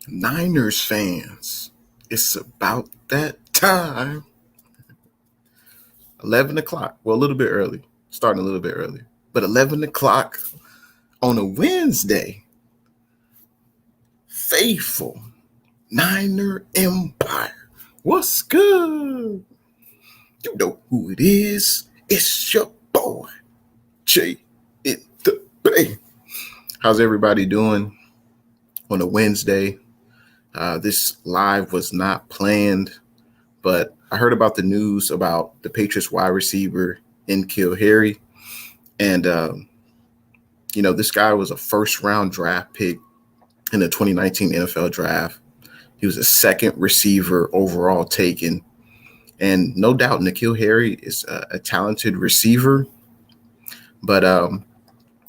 Niners fans, it's about that time. 11 o'clock. Well, a little bit early. Starting a little bit early. But 11 o'clock on a Wednesday. Faithful Niner Empire. What's good? You know who it is. It's your boy, Jay in the Bay. How's everybody doing on a Wednesday? This live was not planned, but I heard about the news about the Patriots wide receiver inquire. And, this guy was a first-round draft pick in the 2019 NFL draft. He was a second receiver overall taken. And no doubt N'Keal Harry is a talented receiver, but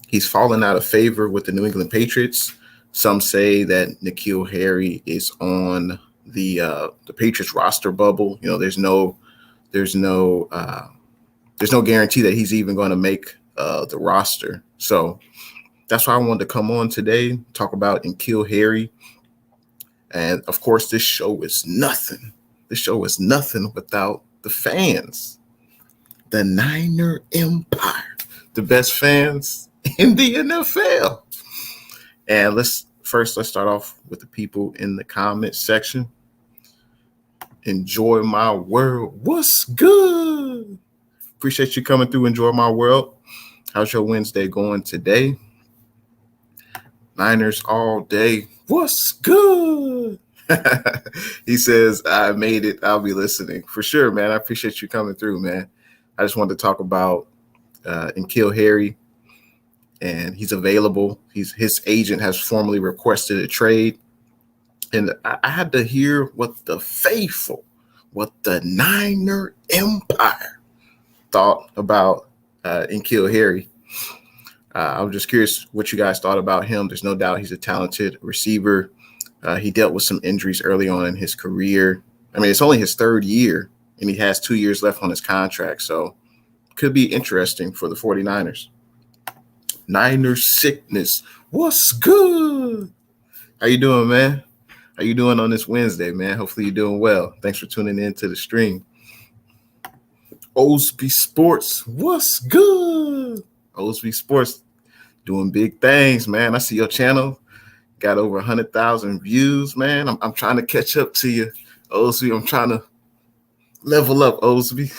he's fallen out of favor with the New England Patriots. Some say that N'Keal Harry is on the Patriots roster bubble. There's no guarantee that he's even going to make the roster. So that's why I wanted to come on today, talk about N'Keal Harry. And of course, this show is nothing. This show is nothing without the fans, the Niner Empire, the best fans in the NFL. And let's start off with the people in the comment section. Enjoy my world. What's good? Appreciate you coming through. Enjoy my world. How's your Wednesday going today? Niners all day. What's good? He says, I made it. I'll be listening. For sure, man. I appreciate you coming through, man. I just wanted to talk about N'Keal Harry, and he's available. His agent has formally requested a trade. And I had to hear what the Niner Empire thought about N'Keal Harry. I'm just curious what you guys thought about him. There's no doubt he's a talented receiver. He dealt with some injuries early on in his career. I mean, it's only his third year, and he has 2 years left on his contract. So could be interesting for the 49ers. Niners sickness. What's good? How you doing, man? How you doing on this Wednesday, man? Hopefully you're doing well. Thanks for tuning in to the stream. Osby Sports. What's good? Osby Sports doing big things, man. I see your channel got over 100,000 views, man. I'm trying to catch up to you, Osby. I'm trying to level up, Osby.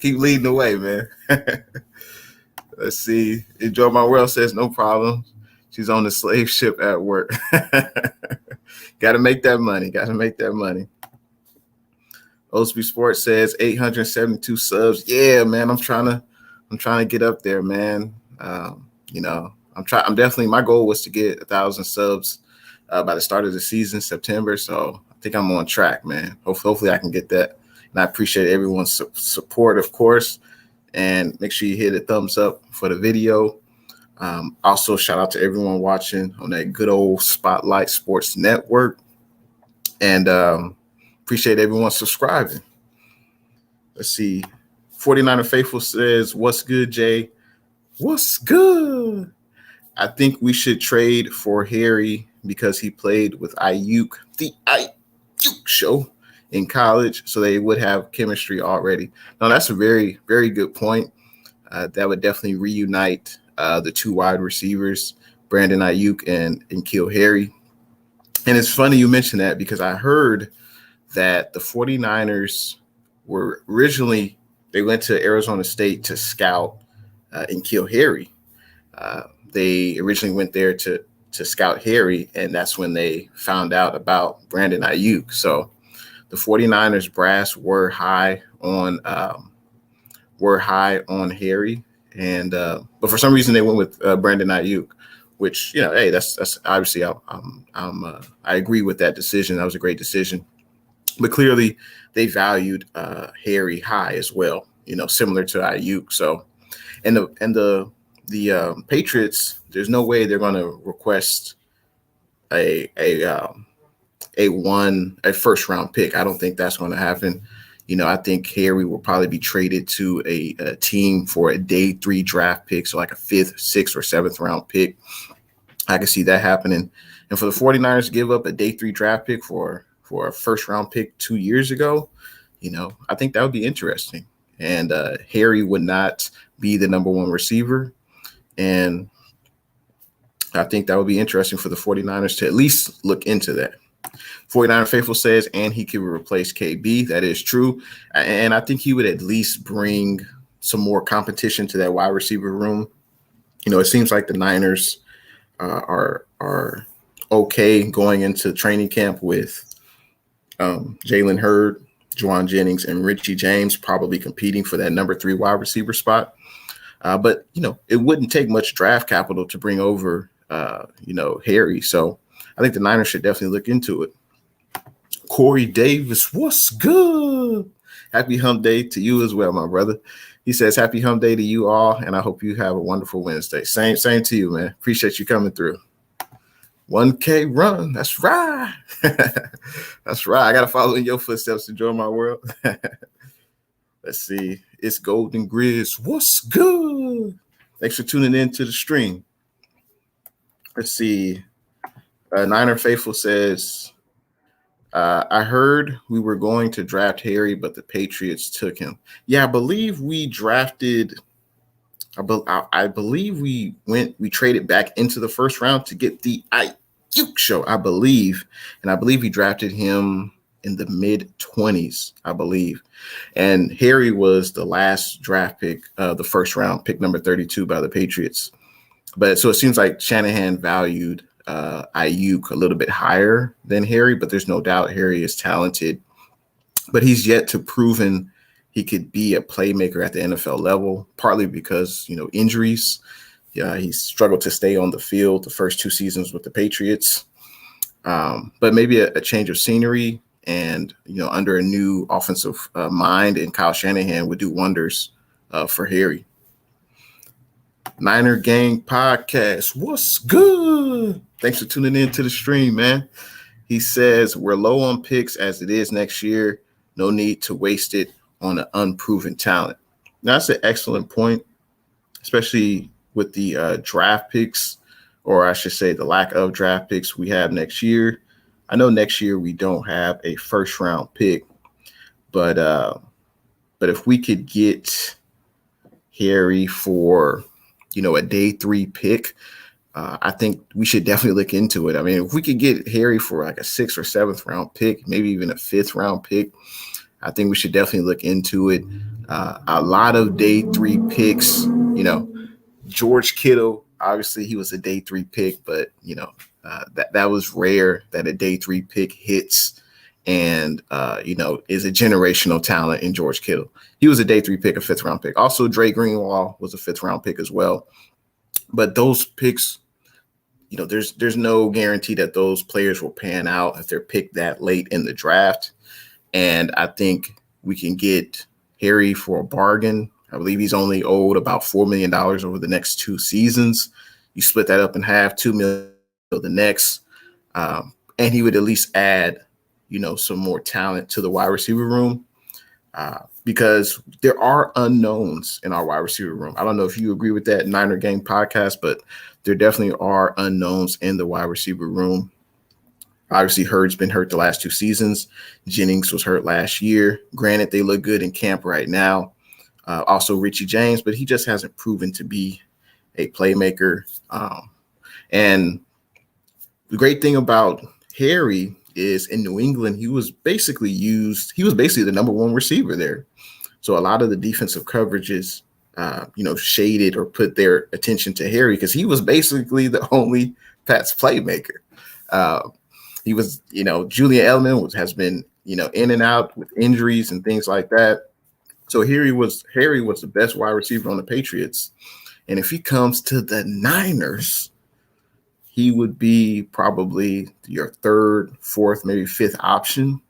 Keep leading the way, man. Let's see. Enjoy My World says no problem. She's on the slave ship at work. Got to make that money. Osby Sports says 872 subs. Yeah, man. I'm trying to get up there, man. I'm definitely, my goal was to get 1,000 subs by the start of the season, September. So I think I'm on track, man. Hopefully I can get that. And I appreciate everyone's support, of course. And make sure you hit a thumbs up for the video. Also, shout out to everyone watching on that good old Spotlight Sports Network. And appreciate everyone subscribing. Let's see. 49er Faithful says, what's good, Jay? What's good? I think we should trade for Harry because he played with Ayuk, the Ayuk show in college, so they would have chemistry already. Now, that's a very, very good point. That would definitely reunite the two wide receivers, Brandon Ayuk and N'Keal Harry. And it's funny you mentioned that because I heard that the 49ers were originally, they went to Arizona State to scout N'Keal Harry. They originally went there to scout Harry, and that's when they found out about Brandon Ayuk. So the 49ers brass were high on Harry, and but for some reason they went with Brandon Ayuk, which hey, that's obviously I agree with that decision. That was a great decision, but clearly they valued Harry high as well. Similar to Ayuk. So, and the Patriots, there's no way they're going to request a first round pick. I don't think that's going to happen. I think Harry will probably be traded to a team for a day 3 draft pick, so like a 5th, 6th, or 7th round pick. I can see that happening. And for the 49ers to give up a day 3 draft pick for a first round pick 2 years ago, I think that would be interesting. And Harry would not be the number 1 receiver. And I think that would be interesting for the 49ers to at least look into that. 49er Faithful says, and he could replace KB. That is true. And I think he would at least bring some more competition to that wide receiver room. It seems like the Niners are okay going into training camp with Jalen Hurd, Juwan Jennings, and Richie James probably competing for that number 3 wide receiver spot. But it wouldn't take much draft capital to bring over, Harry. So I think the Niners should definitely look into it. Corey Davis, what's good? Happy hump day to you as well, my brother. He says, happy hump day to you all, and I hope you have a wonderful Wednesday. Same to you, man. Appreciate you coming through. 1K run. That's right. That's right. I got to follow in your footsteps to join my world. Let's see. It's Golden Grizz. What's good? Thanks for tuning in to the stream. Let's see. Niner Faithful says, I heard we were going to draft Harry, but the Patriots took him. Yeah, I believe we drafted. I believe we traded back into the first round to get the Ayuk show, I believe. And I believe we drafted him in the mid-20s, I believe. And Harry was the last draft pick, the first round, pick number 32 by the Patriots. But so it seems like Shanahan valued Ayuk a little bit higher than Harry, but there's no doubt Harry is talented. But he's yet to proven he could be a playmaker at the NFL level, partly because, injuries. Yeah, he struggled to stay on the field the first 2 seasons with the Patriots. But maybe a change of scenery and, under a new offensive mind and Kyle Shanahan would do wonders for Harry. Niner Gang Podcast. What's good? Thanks for tuning in to the stream, man. He says, we're low on picks as it is next year. No need to waste it on an unproven talent. Now, that's an excellent point, especially with the draft picks, or I should say the lack of draft picks we have next year. I know next year we don't have a first round pick, but if we could get Harry for, a day 3 pick, I think we should definitely look into it. I mean, if we could get Harry for like a 6th or 7th round pick, maybe even a 5th round pick, I think we should definitely look into it. A lot of day 3 picks, George Kittle, obviously he was a day 3 pick, but that was rare that a day 3 pick hits and is a generational talent in George Kittle. He was a day 3 pick, a 5th round pick. Also, Dre Greenlaw was a 5th round pick as well. But those picks, there's no guarantee that those players will pan out if they're picked that late in the draft. And I think we can get Harry for a bargain. I believe he's only owed about $4 million over the next 2 seasons. You split that up in half, $2 million the next. And he would at least add, some more talent to the wide receiver room because there are unknowns in our wide receiver room. I don't know if you agree with that, Niner Gang Podcast, but there definitely are unknowns in the wide receiver room. Obviously, Hurd's been hurt the last 2 seasons. Jennings was hurt last year. Granted, they look good in camp right now. Also, Richie James, but he just hasn't proven to be a playmaker. And the great thing about Harry is in New England, he was basically the number 1 receiver there. So a lot of the defensive coverages, shaded or put their attention to Harry because he was basically the only Pats playmaker. He was, Julian Edelman has been, in and out with injuries and things like that. So Harry was the best wide receiver on the Patriots. And if he comes to the Niners, he would be probably your 3rd, 4th, maybe 5th option.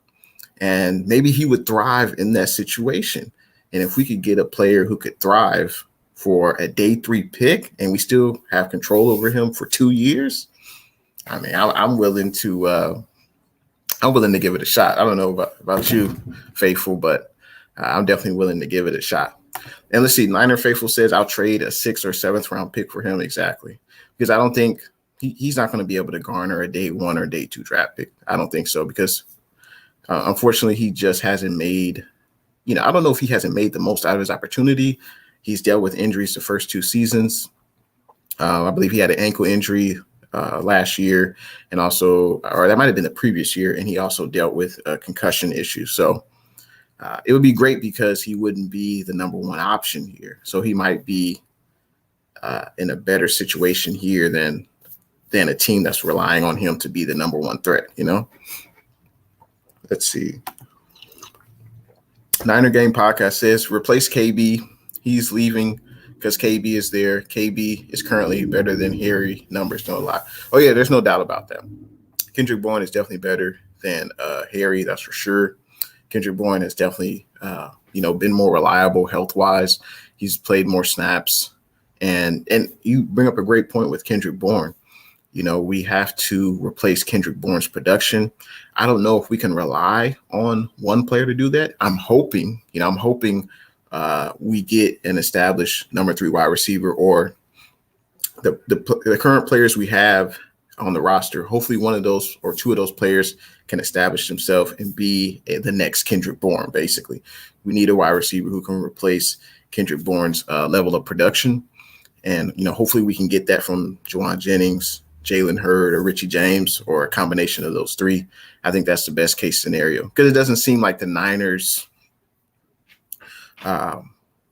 And maybe he would thrive in that situation. And if we could get a player who could thrive for a day 3 pick and we still have control over him for 2 years, I mean, I'm willing to give it a shot. I don't know about you, Faithful, but I'm definitely willing to give it a shot. And let's see, Niner Faithful says I'll trade a 6th or 7th round pick for him. Exactly. Because I don't think he's not going to be able to garner a day 1 or day 2 draft pick. I don't think so, because unfortunately he just hasn't made, I don't know if he hasn't made the most out of his opportunity. He's dealt with injuries the first 2 seasons. I believe he had an ankle injury last year, and also, or that might have been the previous year, and he also dealt with a concussion issue. So it would be great because he wouldn't be the number 1 option here. So he might be in a better situation here than a team that's relying on him to be the number 1 threat, Let's see. Niner Game Podcast says, replace KB. He's leaving because KB is there. KB is currently better than Harry. Numbers don't lie. Oh, yeah, there's no doubt about that. Kendrick Bourne is definitely better than Harry, that's for sure. Kendrick Bourne has definitely, been more reliable health-wise. He's played more snaps. And you bring up a great point with Kendrick Bourne. We have to replace Kendrick Bourne's production. I don't know if we can rely on one player to do that. I'm hoping we get an established number 3 wide receiver, or the current players we have on the roster. Hopefully one of those or 2 of those players can establish himself and be the next Kendrick Bourne. Basically, we need a wide receiver who can replace Kendrick Bourne's level of production. And, hopefully we can get that from Juwan Jennings, Jalen Hurd, or Richie James, or a combination of those 3. I think that's the best case scenario, because it doesn't seem like the Niners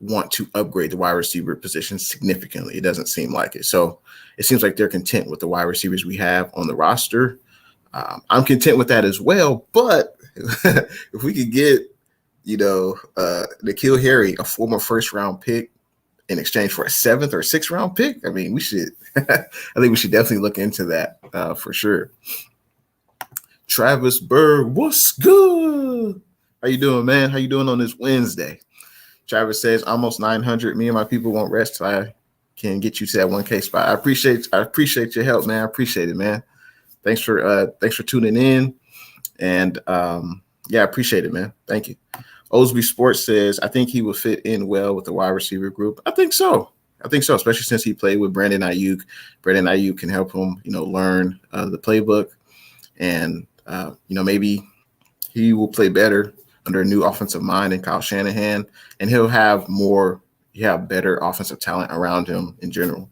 want to upgrade the wide receiver position significantly. It doesn't seem like it. So it seems like they're content with the wide receivers we have on the roster. I'm content with that as well. But if we could get, N'Keal Harry, a former first-round pick, in exchange for a 7th or 6th round pick, I mean, we should. I think we should definitely look into that for sure. Travis Berg, what's good? How you doing, man? How you doing on this Wednesday? Travis says, almost 900. Me and my people won't rest till I can get you to that 1K spot. I appreciate your help, man. I appreciate it, man. Thanks for tuning in, and I appreciate it, man. Thank you. Osby Sports says, I think he will fit in well with the wide receiver group. I think so, especially since he played with Brandon Ayuk. Brandon Ayuk can help him, learn the playbook, and maybe he will play better under a new offensive mind in Kyle Shanahan, and he'll have better offensive talent around him in general.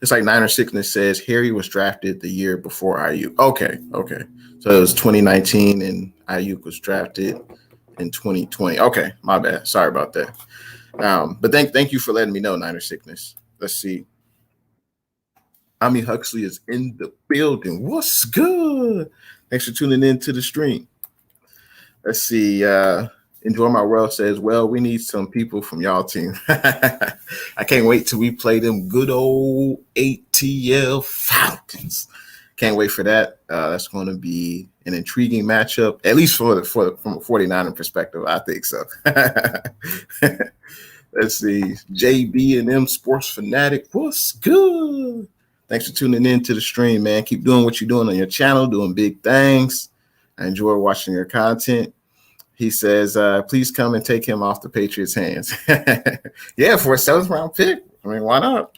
It's like Niner Sickness says, Harry was drafted the year before Ayuk. Okay. So it was 2019 and Ayuk was drafted in 2020. Okay, my bad. Sorry about that. But thank you for letting me know, Niner Sickness. Let's see. Ami Huxley is in the building. What's good? Thanks for tuning in to the stream. Let's see. Enjoy My World says, well, we need some people from y'all team. I can't wait till we play them good old ATL Falcons. Can't wait for that. That's going to be an intriguing matchup, at least from a 49er perspective. I think so. Let's see. JB and M Sports Fanatic. What's good? Thanks for tuning in to the stream, man. Keep doing what you're doing on your channel, doing big things. I enjoy watching your content. He says, please come and take him off the Patriots' hands. Yeah, for a 7th round pick. I mean, why not?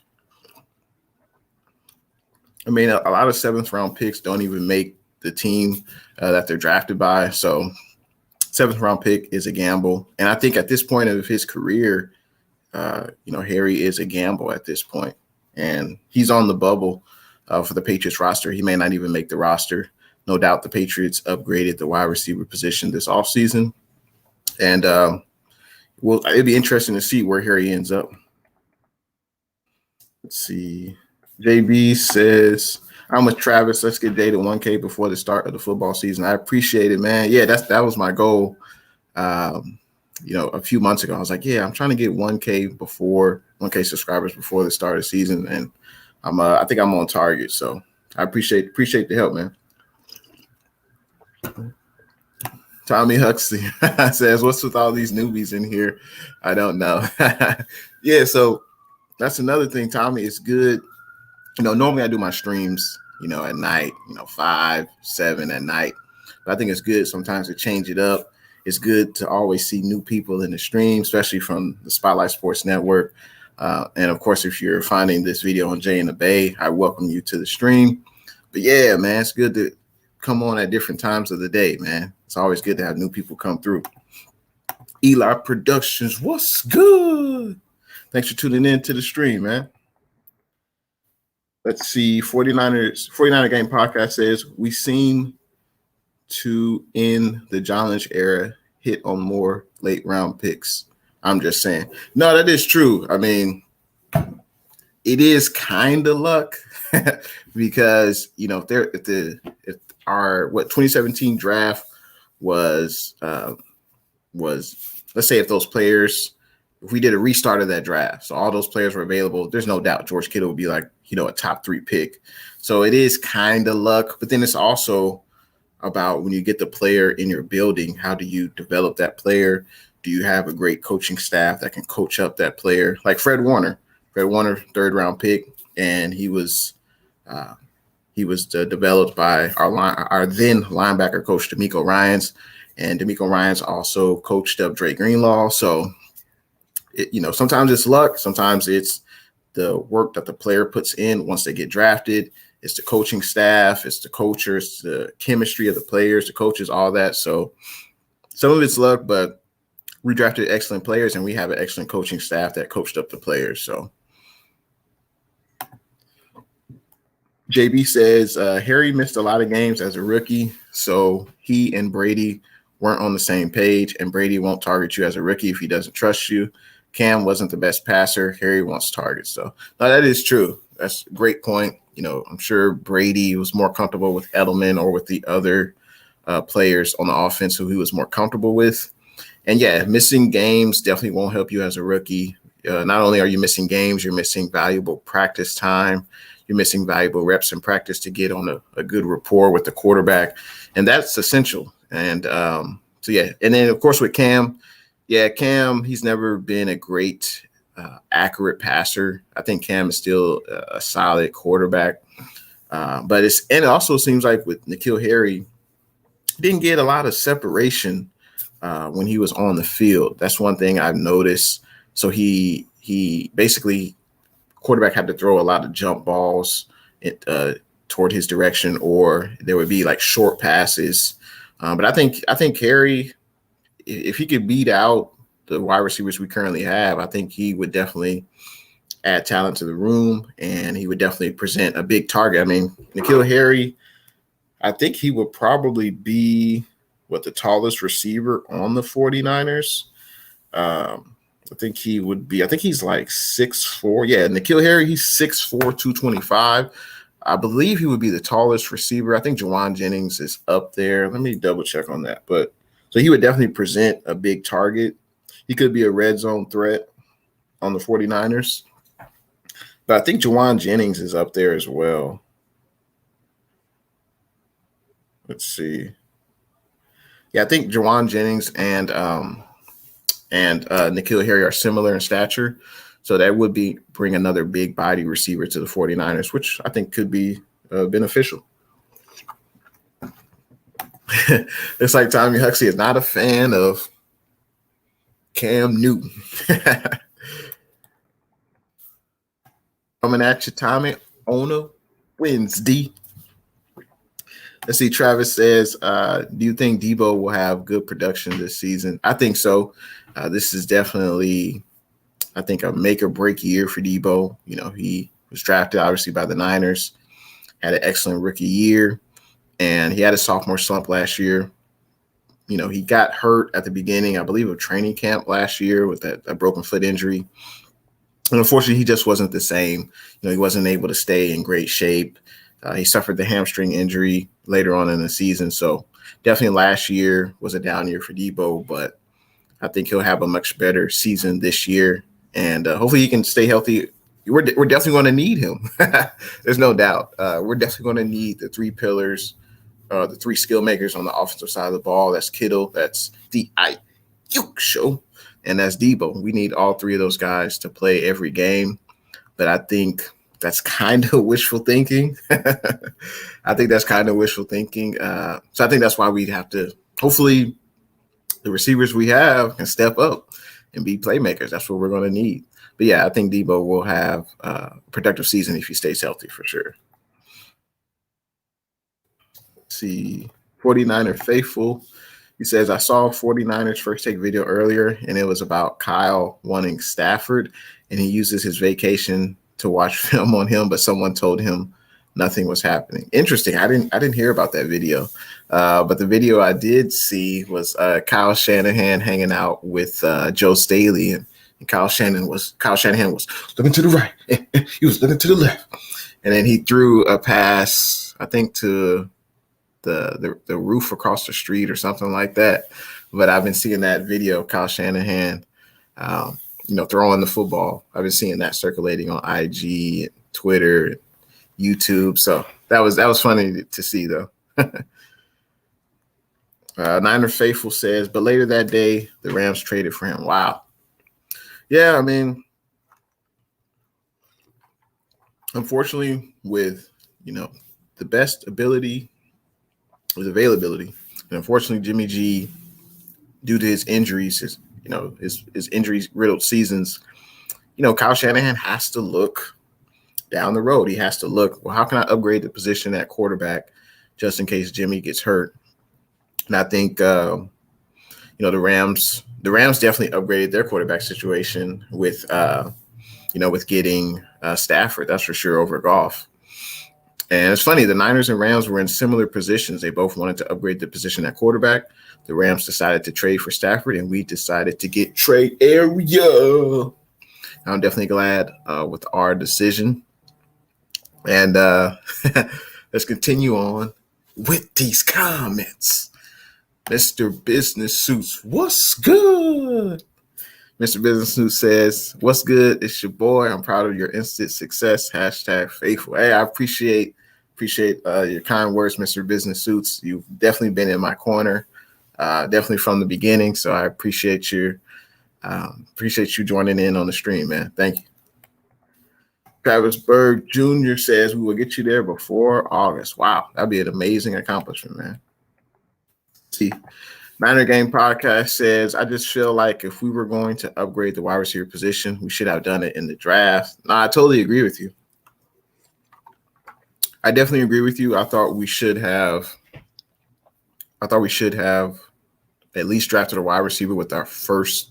I mean, a lot of 7th round picks don't even make the team that they're drafted by. So 7th round pick is a gamble. And I think at this point of his career, Harry is a gamble at this point. And he's on the bubble for the Patriots roster. He may not even make the roster. No doubt the Patriots upgraded the wide receiver position this offseason. And it'd be interesting to see where Harry ends up. Let's see. JB says, I'm with Travis. Let's get Jay to 1K before the start of the football season. I appreciate it, man. Yeah, that was my goal. A few months ago, I was like, yeah, I'm trying to get 1K subscribers before the start of the season. And I think I'm on target. So I appreciate the help, man. Tommy Huxley says, what's with all these newbies in here? I don't know. Yeah, so that's another thing, Tommy. It's good. Normally I do my streams, at night, 5, 7 at night. But I think it's good sometimes to change it up. It's good to always see new people in the stream, especially from the Spotlight Sports Network. And of course, if you're finding this video on Jay in the Bay, I welcome you to the stream. But yeah, man, it's good to come on at different times of the day, man. It's always good to have new people come through. Eli Productions, what's good? Thanks for tuning in to the stream, man. Let's see. 49er Game Podcast says, we seem to, in the John Lynch era, hit on more late round picks. I'm just saying. No, that is true. I mean, it is kind of luck because, you know, if our 2017 draft was let's say if those players, if we did a restart of that draft, so all those players were available, there's no doubt George Kittle would be like, you know, a top 3 pick. So it is kind of luck, but then it's also about when you get the player in your building, how do you develop that player? Do you have a great coaching staff that can coach up that player? Like Fred Warner, 3rd round pick, and he was developed by our then linebacker coach DeMeco Ryans, and DeMeco Ryans also coached up Dre Greenlaw. So, you know, sometimes it's luck, sometimes it's the work that the player puts in once they get drafted. It's the coaching staff, it's the coaches, the chemistry of the players, the coaches, all that. So some of it's luck, but we drafted excellent players and we have an excellent coaching staff that coached up the players. So JB says Harry missed a lot of games as a rookie, so he and Brady weren't on the same page, and Brady won't target you as a rookie if he doesn't trust you. Cam wasn't the best passer. Harry wants targets. So no, that is true. That's a great point. You know, I'm sure Brady was more comfortable with Edelman or with the other players on the offense who he was more comfortable with. And yeah, missing games definitely won't help you as a rookie. Not only are you missing games, you're missing valuable practice time. You're missing valuable reps in practice to get on a good rapport with the quarterback. And that's essential. And so, yeah. And then, of course, with Cam, he's never been a great accurate passer. I think Cam is still a solid quarterback. But it also seems like with N'Keal Harry, didn't get a lot of separation when he was on the field. That's one thing I've noticed. So he basically, quarterback had to throw a lot of jump balls toward his direction, or there would be like short passes. But I think Harry, if he could beat out the wide receivers we currently have, I think he would definitely add talent to the room, and he would definitely present a big target. I mean, N'Keal Harry, I think he would probably be the tallest receiver on the 49ers. I think he's like 6'4". Yeah, N'Keal Harry, he's 6'4", 225. I believe he would be the tallest receiver. I think Juwan Jennings is up there. Let me double check on that. But so he would definitely present a big target. He could be a red zone threat on the 49ers. But I think Juwan Jennings is up there as well. Let's see. Yeah, I think Juwan Jennings and N'Keal Harry are similar in stature. So that would bring another big body receiver to the 49ers, which I think could be beneficial. It's like Tommy Huxley is not a fan of Cam Newton. Coming at you, Tommy, on a Wednesday. Let's see. Travis says, do you think Debo will have good production this season? I think so. This is definitely, I think, a make or break year for Debo. You know, he was drafted obviously by the Niners, had an excellent rookie year, and he had a sophomore slump last year. You know, he got hurt at the beginning, I believe, of training camp last year with that broken foot injury. And unfortunately, he just wasn't the same. You know, he wasn't able to stay in great shape. He suffered the hamstring injury later on in the season. So definitely last year was a down year for Debo, but I think he'll have a much better season this year. And hopefully he can stay healthy. We're definitely going to need him. There's no doubt. We're definitely going to need the 3 pillars, the 3 skill makers on the offensive side of the ball. That's Kittle, that's the Ayuk show, and that's Debo. We need all 3 of those guys to play every game. But I think that's kind of wishful thinking. I think that's kind of wishful thinking. So I think that's why we'd have to, hopefully the receivers we have can step up and be playmakers. That's what we're going to need. But yeah, I think Debo will have a productive season if he stays healthy for sure. Let's see, 49er Faithful. He says, I saw 49ers first take video earlier, and it was about Kyle wanting Stafford, and he uses his vacation to watch film on him, but someone told him nothing was happening. Interesting. I didn't hear about that video. But the video I did see was Kyle Shanahan hanging out with Joe Staley, and Kyle Shanahan was looking to the right. He was looking to the left. And then he threw a pass, I think, to the roof across the street or something like that. But I've been seeing that video of Kyle Shanahan, throwing the football. I've been seeing that circulating on IG, and Twitter, and YouTube. So that was funny to see, though. Niner Faithful says, but later that day, the Rams traded for him. Wow. Yeah, I mean, unfortunately, with the best ability with availability, and unfortunately, Jimmy G, due to his injuries, his injury riddled seasons, Kyle Shanahan has to look down the road. He has to look, well, how can I upgrade the position at quarterback just in case Jimmy gets hurt? And I think the Rams definitely upgraded their quarterback situation with getting Stafford, that's for sure, over Goff. And it's funny, the Niners and Rams were in similar positions. They both wanted to upgrade the position at quarterback. The Rams decided to trade for Stafford, and we decided to get trade area. I'm definitely glad with our decision. And let's continue on with these comments. Mr. Business Suits, what's good? Mr. Business Suits says, what's good? It's your boy. I'm proud of your instant success. #faithful. Hey, I appreciate your kind words, Mr. Business Suits. You've definitely been in my corner, definitely from the beginning. So I appreciate you joining in on the stream, man. Thank you. Travis Berg Jr. says, we will get you there before August. Wow, that'd be an amazing accomplishment, man. See, Niner Game Podcast says, I just feel like if we were going to upgrade the wide receiver position, we should have done it in the draft. No, I totally agree with you. I definitely agree with you. I thought we should have at least drafted a wide receiver with our first,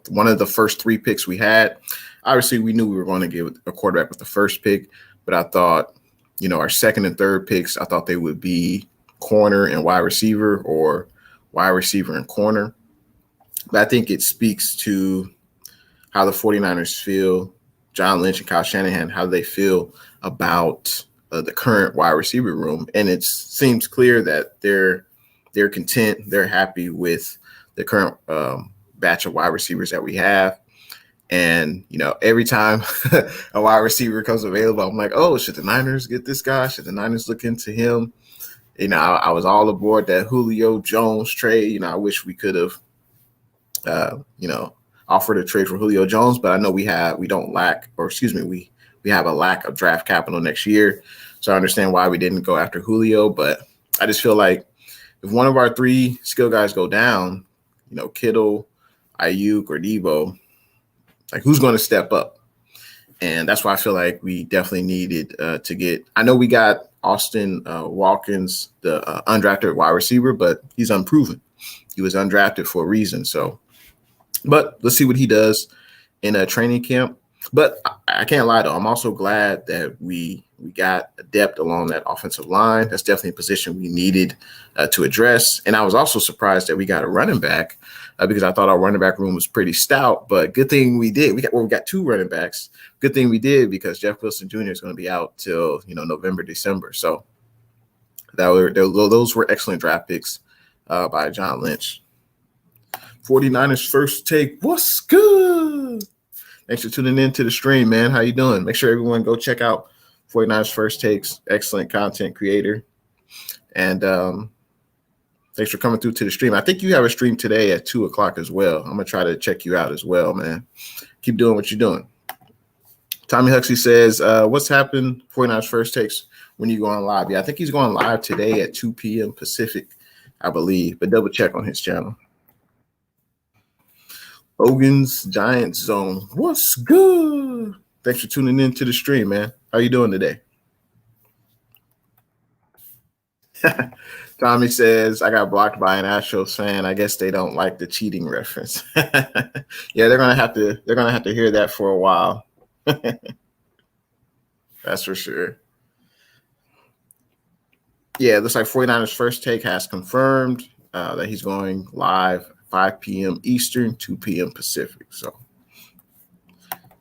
one of the first 3 picks we had. Obviously, we knew we were going to get a quarterback with the first pick, but I thought, our second and third picks, I thought they would be corner and wide receiver, or wide receiver and corner. But I think it speaks to how the 49ers feel, John Lynch and Kyle Shanahan, how they feel about the current wide receiver room. And it seems clear that they're content, they're happy with the current batch of wide receivers that we have. And, every time a wide receiver comes available, I'm like, oh, should the Niners get this guy? Should the Niners look into him? I was all aboard that Julio Jones trade. I wish we could have, offered a trade for Julio Jones, but I know we have a lack of draft capital next year. So I understand why we didn't go after Julio, but I just feel like if one of our 3 skill guys go down, Kittle, Ayuk, or Debo, like, who's going to step up? And that's why I feel like we definitely needed to get – I know we got Austin Watkins, the undrafted wide receiver, but he's unproven. He was undrafted for a reason. So, but let's see what he does in a training camp. But I can't lie, though. I'm also glad that we got depth along that offensive line. That's definitely a position we needed to address. And I was also surprised that we got a running back because I thought our running back room was pretty stout. But good thing we did. We got 2 running backs. Good thing we did, because Jeff Wilson Jr. is going to be out till November, December. So those were excellent draft picks by John Lynch. 49ers First Take. What's good? Thanks for tuning in to the stream, man. How you doing? Make sure everyone go check out 49ers First Takes, excellent content creator. And thanks for coming through to the stream. I think you have a stream today at 2 o'clock as well. I'm going to try to check you out as well, man. Keep doing what you're doing. Tommy Huxley says, what's happened 49ers First Takes when you go on live? Yeah, I think he's going live today at 2 p.m. Pacific, I believe, but double check on his channel. Hogan's Giant Zone. What's good? Thanks for tuning in to the stream, man. How you doing today? Tommy says, I got blocked by an Astros fan. I guess they don't like the cheating reference. Yeah, they're gonna have to hear that for a while. That's for sure. Yeah, it looks like 49ers First Take has confirmed that he's going live 5 p.m. Eastern, 2 p.m. Pacific. So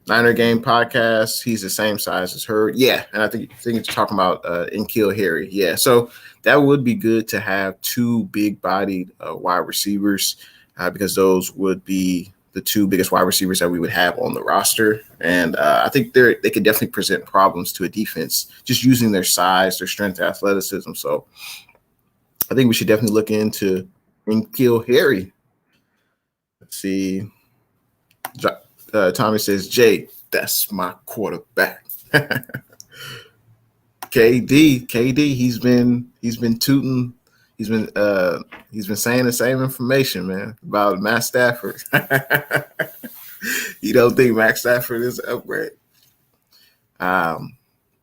Niner Game podcast. He's the same size as her. Yeah, and I think it's talking about Inquire Harry. Yeah, so that would be good to have two big-bodied wide receivers because those would be the two biggest wide receivers that we would have on the roster. And I think they could definitely present problems to a defense just using their size, their strength, athleticism. So I think we should definitely look into Inquire Harry. Let's see. Tommy says, Jay, that's my quarterback. KD, he's been tooting, he's been saying the same information, man, about Matt Stafford. You don't think Matt Stafford is an upgrade?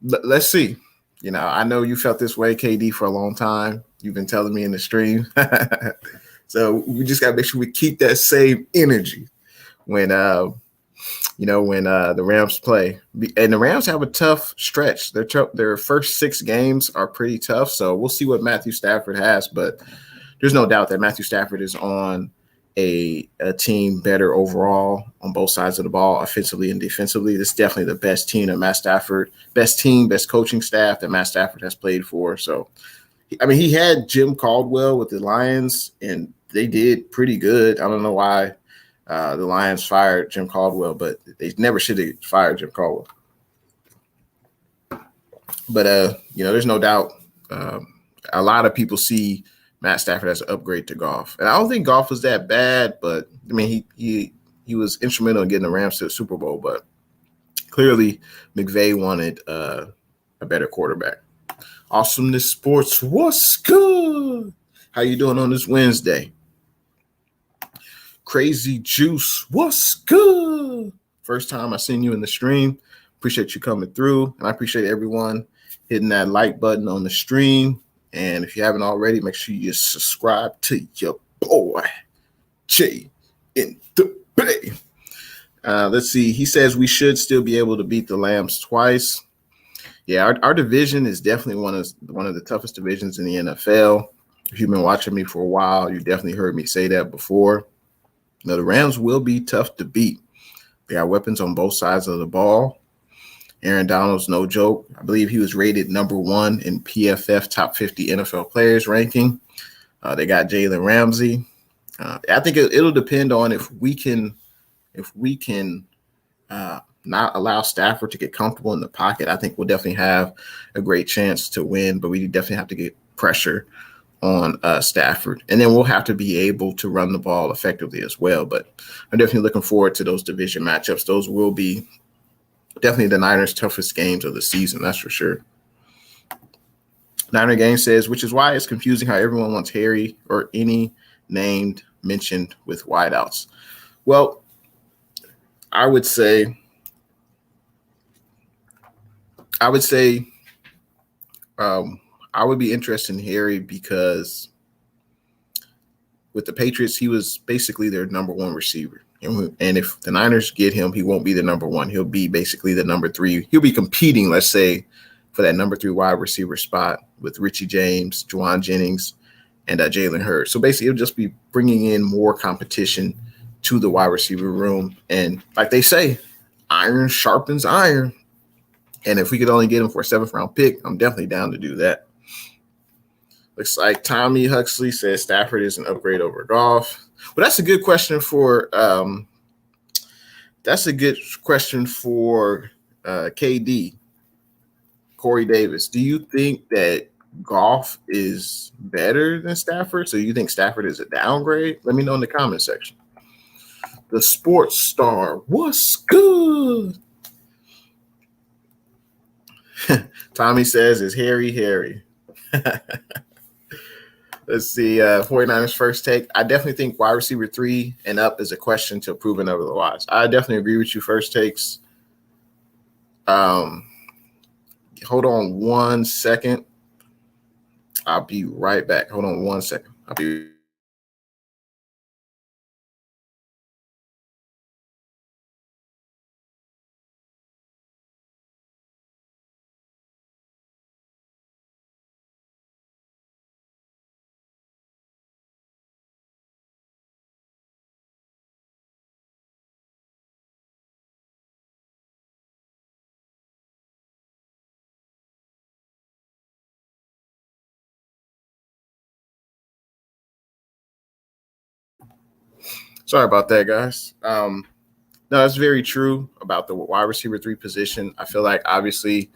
Let's see. You know, I know you felt this way, KD, for a long time. You've been telling me in the stream. So we just gotta make sure we keep that same energy when the Rams play. And the Rams have a tough stretch. Their first 6 games are pretty tough. So we'll see what Matthew Stafford has. But there's no doubt that Matthew Stafford is on a team better overall on both sides of the ball, offensively and defensively. This is definitely the best team that Matt Stafford, best coaching staff that Matt Stafford has played for. So, I mean, he had Jim Caldwell with the Lions, and they did pretty good. I don't know why the Lions fired Jim Caldwell, but they never should have fired Jim Caldwell. But, there's no doubt a lot of people see Matt Stafford as an upgrade to Goff. And I don't think Goff was that bad, but, I mean, he was instrumental in getting the Rams to the Super Bowl, but clearly McVay wanted a better quarterback. Awesomeness Sports, what's good? How you doing on this Wednesday? Crazy Juice, what's good? First time I seen you in the stream. Appreciate you coming through, and I appreciate everyone hitting that like button on the stream. And if you haven't already, make sure you subscribe to your boy, Jay in the Bay. Let's see. He says we should still be able to beat the Lambs twice. Yeah, our division is definitely one of the toughest divisions in the NFL. If you've been watching me for a while, you definitely heard me say that before. Now, the Rams will be tough to beat. They got weapons on both sides of the ball. Aaron Donald's no joke. I believe he was rated number 1 in PFF top 50 NFL players ranking. They got Jalen Ramsey. I think it'll depend on if we can not allow Stafford to get comfortable in the pocket. I think we'll definitely have a great chance to win, but we definitely have to get pressure on Stafford. And then we'll have to be able to run the ball effectively as well. But I'm definitely looking forward to those division matchups. Those will be definitely the Niners' toughest games of the season, that's for sure. Niner Game says, which is why it's confusing how everyone wants Harry or any named mentioned with wideouts. Well, I would say I would be interested in Harry because with the Patriots, he was basically their number 1 receiver. And if the Niners get him, he won't be the number 1. He'll be basically the number 3. He'll be competing, let's say, for that number 3 wide receiver spot with Richie James, Juwan Jennings, and Jalen Hurts. So basically, it'll just be bringing in more competition to the wide receiver room. And like they say, iron sharpens iron. And if we could only get him for a 7th-round pick, I'm definitely down to do that. Looks like Tommy Huxley says Stafford is an upgrade over Goff. Well, that's a good question for KD, Corey Davis. Do you think that Goff is better than Stafford? So you think Stafford is a downgrade? Let me know in the comment section. The Sports Star, what's good? Tommy says, is Harry. Let's see. 49ers first take. I definitely think wide receiver 3 and up is a question till proven otherwise. I definitely agree with you. First takes. Hold on 1 second. I'll be right back. Hold on 1 second. I'll be. Sorry about that, guys. No, that's very true about the wide receiver 3 position. I feel like obviously,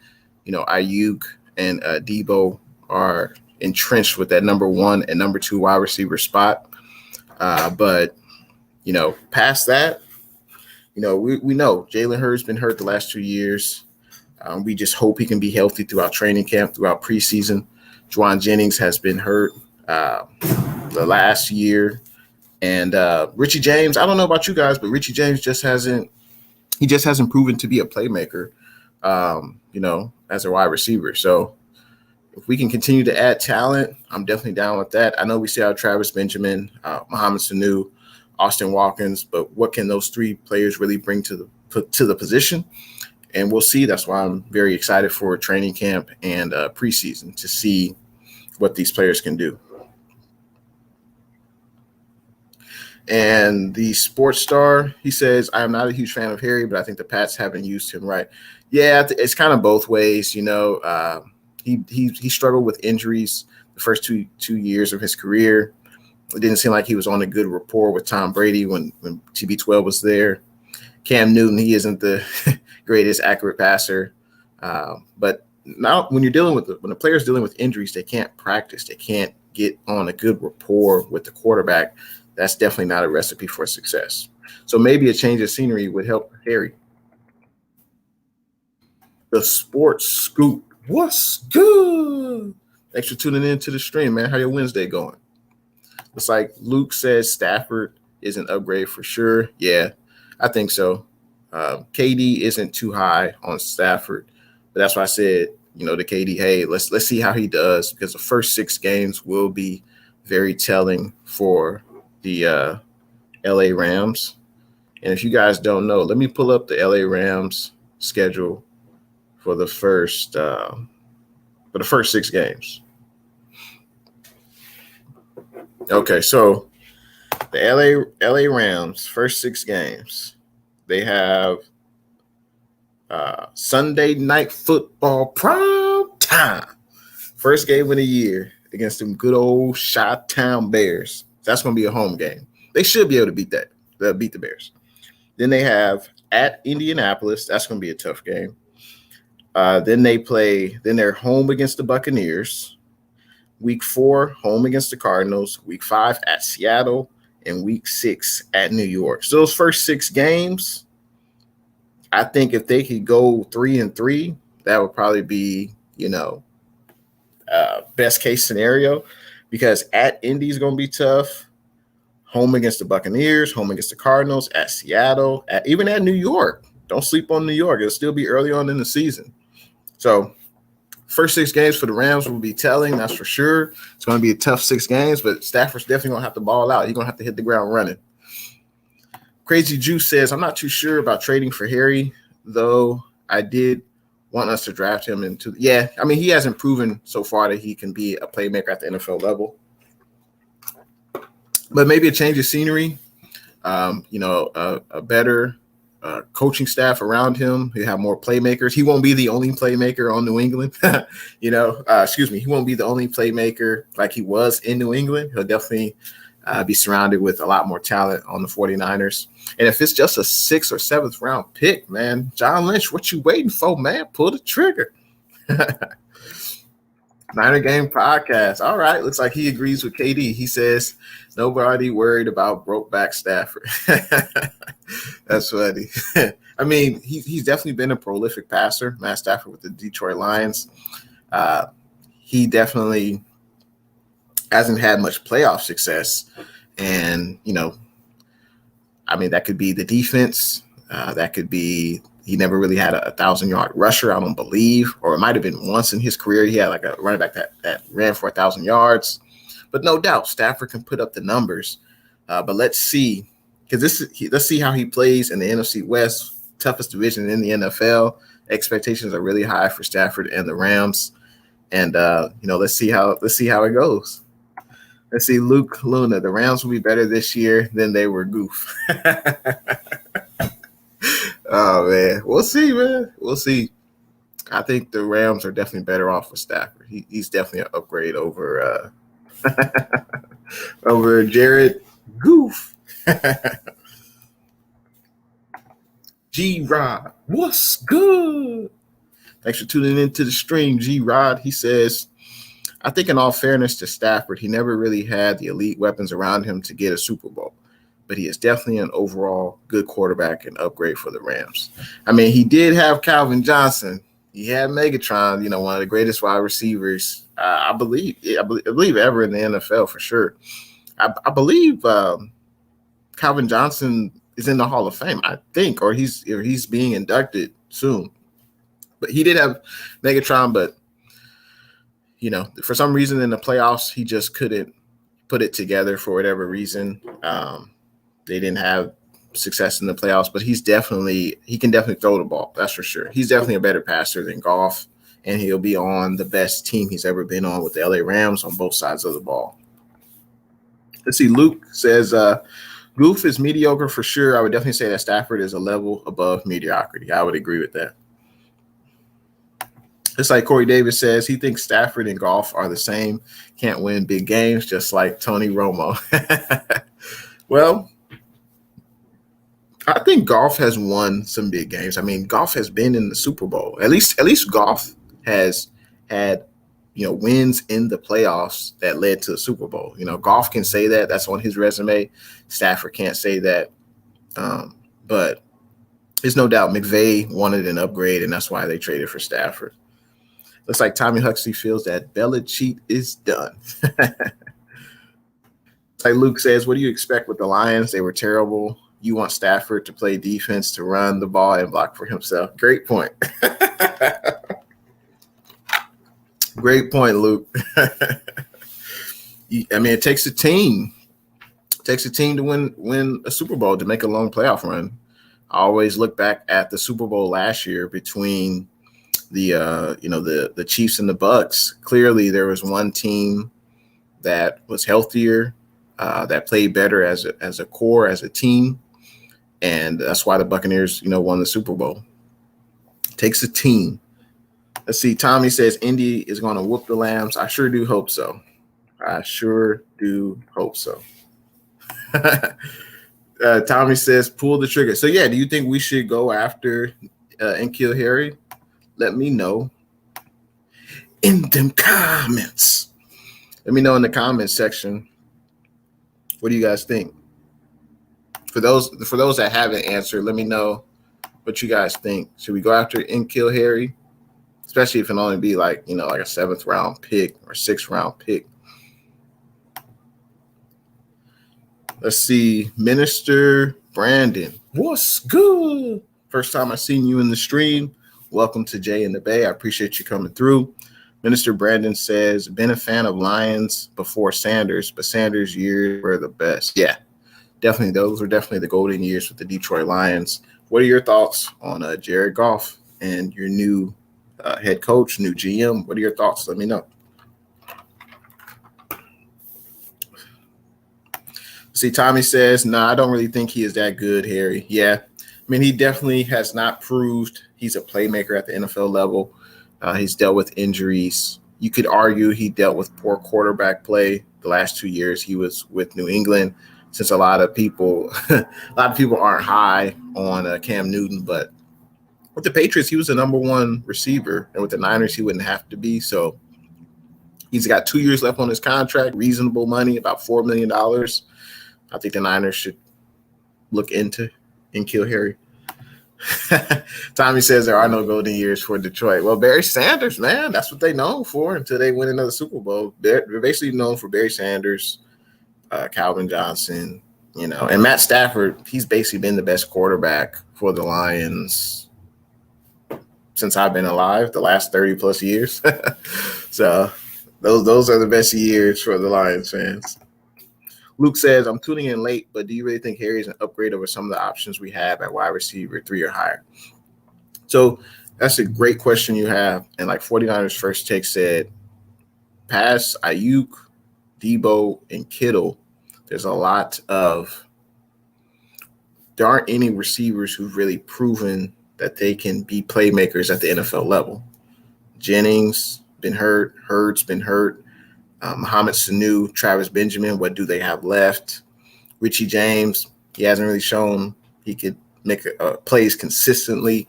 Ayuk and Debo are entrenched with that number 1 and number 2 wide receiver spot. But past that, we know Jalen Hurts been hurt the last 2 years. We just hope he can be healthy throughout training camp, throughout preseason. Juwan Jennings has been hurt the last year. And Richie James, I don't know about you guys, but Richie James just hasn't proven to be a playmaker, as a wide receiver. So if we can continue to add talent, I'm definitely down with that. I know we see out Travis Benjamin, Mohamed Sanu, Austin Watkins, but what can those 3 players really bring to the position? And we'll see. That's why I'm very excited for training camp and preseason to see what these players can do. And the sports star, he says, I am not a huge fan of Harry, but I think the Pats haven't used him right. Yeah, it's kind of both ways. He struggled with injuries the first two years of his career. It didn't seem like he was on a good rapport with Tom Brady when TB12 was there. Cam Newton, he isn't the greatest accurate passer. But now when the player's dealing with injuries, they can't practice. They can't get on a good rapport with the quarterback. That's definitely not a recipe for success. So maybe a change of scenery would help Harry. The Sports Scoop. What's good? Thanks for tuning in to the stream, man. How your Wednesday going? Looks like Luke says Stafford is an upgrade for sure. Yeah, I think so. KD isn't too high on Stafford, but that's why I said, to KD, hey, let's see how he does, because the first 6 games will be very telling for the LA Rams. And if you guys don't know, let me pull up the LA Rams schedule for the first 6 games. Okay, so the LA Rams first 6 games, they have Sunday Night Football prime time. First game of the year against them good old Chi-Town Bears. That's going to be a home game. They should be able to beat that. They'll beat the Bears. Then they have at Indianapolis. That's going to be a tough game. Then they're home against the Buccaneers. Week 4, home against the Cardinals. Week 5 at Seattle. And week 6 at New York. So those first 6 games, I think if they could go 3-3, that would probably be, best case scenario, because at Indy is going to be tough. Home against the Buccaneers, home against the Cardinals, at Seattle, even at New York. Don't sleep on New York. It'll still be early on in the season. So first 6 games for the Rams will be telling, that's for sure. It's going to be a tough 6 games, but Stafford's definitely going to have to ball out. He's going to have to hit the ground running. Crazy Juice says, I'm not too sure about trading for Harry, though I did want us to draft him into – yeah, I mean, he hasn't proven so far that he can be a playmaker at the NFL level. But maybe a change of scenery, a better coaching staff around him. He'll have more playmakers. He won't be the only playmaker on New England. He won't be the only playmaker like he was in New England. He'll definitely be surrounded with a lot more talent on the 49ers. And if it's just a 6th or 7th round pick, man, John Lynch, what you waiting for, man? Pull the trigger. Niner Game Podcast. All right. Looks like he agrees with KD. He says, nobody worried about Brokeback Stafford. That's funny. I mean, he's definitely been a prolific passer, Matt Stafford with the Detroit Lions. He definitely hasn't had much playoff success. And, I mean, that could be the defense. That could be he never really had a 1,000-yard rusher, I don't believe, or it might have been once in his career he had like a running back that ran for 1,000 yards. But no doubt, Stafford can put up the numbers. But let's see, because let's see how he plays in the NFC West, toughest division in the NFL. Expectations are really high for Stafford and the Rams, and let's see how it goes. Let's see, Luke Luna. The Rams will be better this year than they were. Goof. Oh man, we'll see, man. We'll see. I think the Rams are definitely better off with Stafford. He's definitely an upgrade over over Jared Goof. G Rod, what's good? Thanks for tuning into the stream, G Rod. He says, I think in all fairness to Stafford, he never really had the elite weapons around him to get a Super Bowl. But he is definitely an overall good quarterback and upgrade for the Rams. I mean, he did have Calvin Johnson. He had Megatron, one of the greatest wide receivers, I believe ever in the NFL for sure. I believe Calvin Johnson is in the Hall of Fame, I think, or he's being inducted soon. But he did have Megatron, but for some reason in the playoffs, he just couldn't put it together for whatever reason. They didn't have success in the playoffs, but he can definitely throw the ball. That's for sure. He's definitely a better passer than Goff, and he'll be on the best team he's ever been on with the LA Rams on both sides of the ball. Let's see. Luke says, Goof is mediocre for sure. I would definitely say that Stafford is a level above mediocrity. I would agree with that. It's like Corey Davis says, he thinks Stafford and Goff are the same. Can't win big games, just like Tony Romo. Well, I think Goff has won some big games. I mean, Goff has been in the Super Bowl. At least Goff has had, wins in the playoffs that led to the Super Bowl. Goff can say that. That's on his resume. Stafford can't say that. But there's no doubt McVay wanted an upgrade, and that's why they traded for Stafford. Looks like Tommy Huxley feels that Belichick is done. Like Luke says, what do you expect with the Lions? They were terrible. You want Stafford to play defense, to run the ball and block for himself. Great point. Great point, Luke. I mean, it takes a team. It takes a team to win a Super Bowl, to make a long playoff run. I always look back at the Super Bowl last year between the Chiefs and the Bucks. Clearly, there was one team that was healthier, that played better as a core, as a team. And that's why the Buccaneers, won the Super Bowl. It takes a team. Let's see. Tommy says Indy is going to whoop the Lambs. I sure do hope so. Tommy says pull the trigger. So, yeah, do you think we should go after and kill Harry? Let me know in them comments. Let me know in the comments section. What do you guys think? For those that haven't answered, let me know what you guys think. Should we go after and kill Harry? Especially if it only be like a 7th round pick or 6th round pick. Let's see. Minister Brandon. What's good? First time I seen you in the stream. Welcome to Jay in the Bay. I appreciate you coming through. Minister Brandon says, been a fan of Lions before Sanders, but Sanders' years were the best. Yeah, definitely. Those were definitely the golden years with the Detroit Lions. What are your thoughts on Jared Goff and your new head coach, new GM? What are your thoughts? Let me know. See, Tommy says, I don't really think he is that good, Harry. Yeah, I mean, he definitely has not proved he's a playmaker at the NFL level. He's dealt with injuries. You could argue he dealt with poor quarterback play the last 2 years he was with New England, since a lot of people aren't high on Cam Newton. But with the Patriots, he was the number one receiver, and with the Niners, he wouldn't have to be. So he's got 2 years left on his contract, reasonable money, about $4 million. I think the Niners should look into and kill Harry. Tommy says there are no golden years for Detroit. Well, Barry Sanders, man, that's what they known for until they win another Super Bowl. They're basically known for Barry Sanders, Calvin Johnson, and Matt Stafford. He's basically been the best quarterback for the Lions since I've been alive, the last 30 plus years. So those are the best years for the Lions fans. Luke says, I'm tuning in late, but do you really think Harry is an upgrade over some of the options we have at wide receiver 3 or higher? So that's a great question you have. And like 49ers First Take said, past Ayuk, Debo, and Kittle, there aren't any receivers who've really proven that they can be playmakers at the NFL level. Jennings been hurt, Hurd's been hurt, Mohamed Sanu, Travis Benjamin, what do they have left? Richie James, he hasn't really shown he could make plays consistently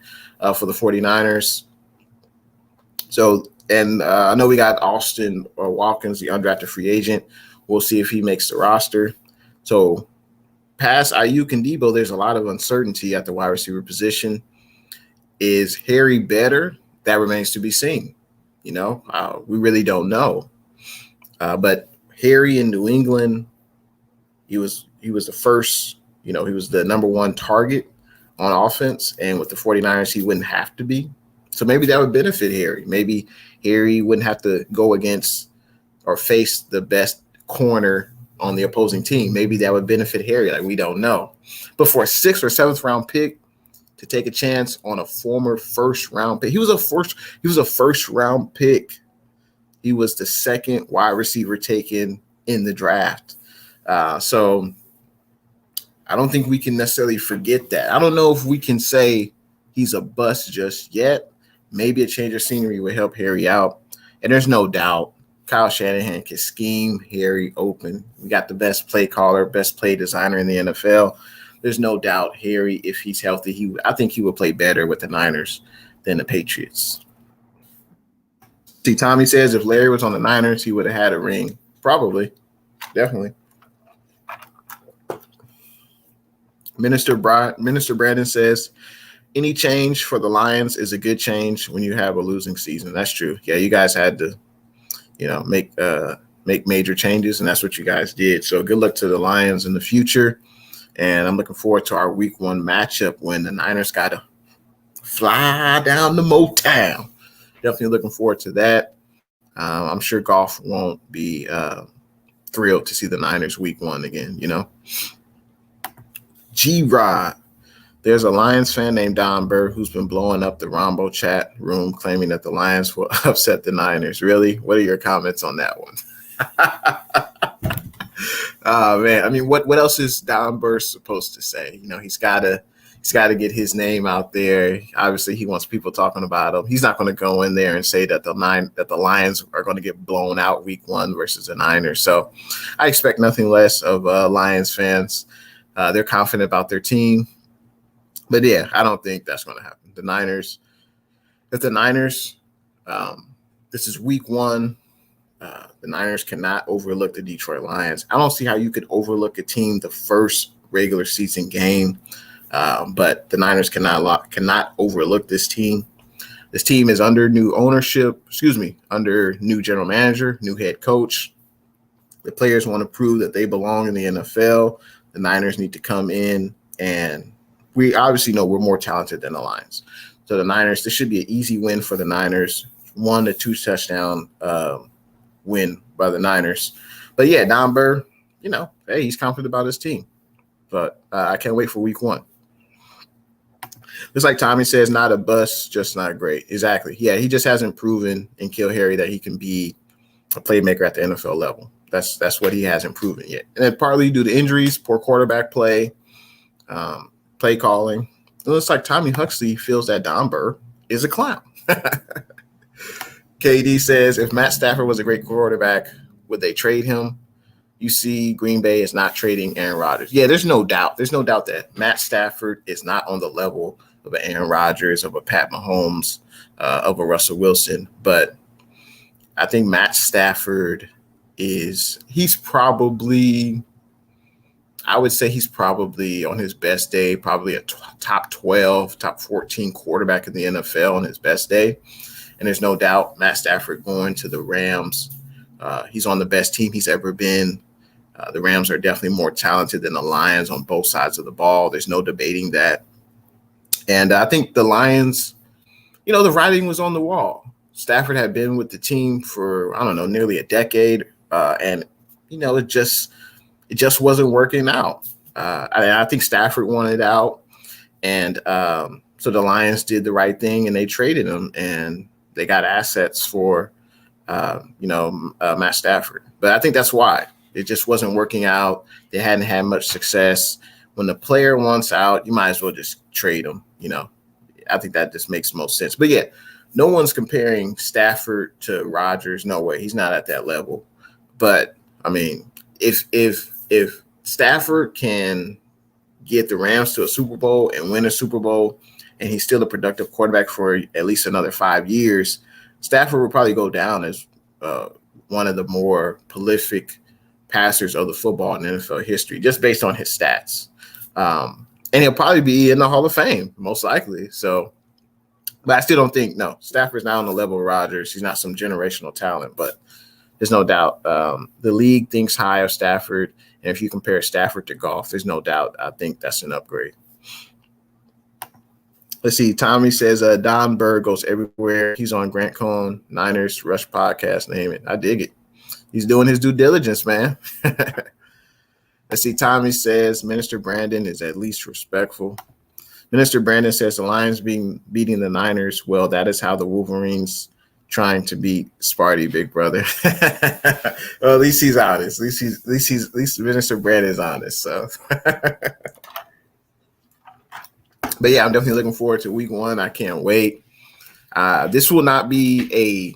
for the 49ers. So, and I know we got Austin Watkins, the undrafted free agent. We'll see if he makes the roster. So, past Ayuk and Debo, there's a lot of uncertainty at the wide receiver position. Is Harry better? That remains to be seen. We really don't know. But Harry in New England, he was the first, he was the number one target on offense. And with the 49ers, he wouldn't have to be. So maybe that would benefit Harry. Maybe Harry wouldn't have to go against or face the best corner on the opposing team. Maybe that would benefit Harry. Like, we don't know. But for a 6th or 7th round pick to take a chance on a former first round pick, he was a first round pick. He was the second wide receiver taken in the draft. So I don't think we can necessarily forget that. I don't know if we can say he's a bust just yet. Maybe a change of scenery would help Harry out. And there's no doubt Kyle Shanahan can scheme Harry open. We got the best play caller, best play designer in the NFL. There's no doubt Harry, if he's healthy, I think he would play better with the Niners than the Patriots. See, Tommy says if Larry was on the Niners, he would have had a ring. Probably. Definitely. Minister Brandon says, any change for the Lions is a good change when you have a losing season. That's true. Yeah, you guys had to, make major changes, and that's what you guys did. So good luck to the Lions in the future. And I'm looking forward to our week 1 matchup when the Niners got to fly down to Motown. Definitely looking forward to that. I'm sure Goff won't be thrilled to see the Niners week 1 again, G-Rod. There's a Lions fan named Don Burr who's been blowing up the Rombo chat room claiming that the Lions will upset the Niners. Really? What are your comments on that one? Oh, man. I mean, what else is Don Burr supposed to say? He's got to get his name out there. Obviously, he wants people talking about him. He's not going to go in there and say that the Lions are going to get blown out week 1 versus the Niners. So I expect nothing less of Lions fans. They're confident about their team. But, yeah, I don't think that's going to happen. If the Niners, this is week 1, the Niners cannot overlook the Detroit Lions. I don't see how you could overlook a team the first regular season game. But the Niners cannot overlook this team. This team is under new ownership, under new general manager, new head coach. The players want to prove that they belong in the NFL. The Niners need to come in, and we obviously know we're more talented than the Lions. So the Niners, this should be an easy win for the Niners, 1 to 2 touchdown win by the Niners. But yeah, Don Burr, hey, he's confident about his team. But I can't wait for week 1. Just like Tommy says, not a bust, just not great. Exactly. Yeah, he just hasn't proven in Kill Harry that he can be a playmaker at the NFL level. That's what he hasn't proven yet. And then partly due to injuries, poor quarterback play, play calling. It looks like Tommy Huxley feels that Don Burr is a clown. KD says, if Matt Stafford was a great quarterback, would they trade him? You see, Green Bay is not trading Aaron Rodgers. Yeah, there's no doubt. There's no doubt that Matt Stafford is not on the level of an Aaron Rodgers, of a Pat Mahomes, of a Russell Wilson. But I think Matt Stafford he's probably, I would say he's probably on his best day, probably a top 12, top 14 quarterback in the NFL on his best day. And there's no doubt Matt Stafford going to the Rams. He's on the best team he's ever been. The Rams are definitely more talented than the Lions on both sides of the ball. There's no debating that. And I think the Lions, the writing was on the wall. Stafford had been with the team for, I don't know, nearly a decade. And, it just wasn't working out. I think Stafford wanted out. And so the Lions did the right thing and they traded him and they got assets for, Matt Stafford. But I think that's why. It just wasn't working out. They hadn't had much success. When the player wants out, you might as well just trade them. I think that just makes most sense. But yeah, no one's comparing Stafford to Rodgers. No way. He's not at that level. But I mean, if Stafford can get the Rams to a Super Bowl and win a Super Bowl, and he's still a productive quarterback for at least another 5 years, Stafford will probably go down as one of the more prolific passers of the football in NFL history, just based on his stats. And he'll probably be in the Hall of Fame, most likely. So, but I still don't think, Stafford's not on the level of Rodgers. He's not some generational talent, but there's no doubt the league thinks high of Stafford. And if you compare Stafford to Goff, there's no doubt I think that's an upgrade. Let's see. Tommy says Don Berg goes everywhere. He's on Grant Cohn, Niners Rush Podcast. Name it. I dig it. He's doing his due diligence, man. Let's see. Tommy says Minister Brandon is at least respectful. Minister Brandon says the Lions beating the Niners. Well, that is how the Wolverines trying to beat Sparty, big brother. Well, at least he's honest. At least Minister Brandon is honest. So, but yeah, I'm definitely looking forward to week 1. I can't wait. This will not be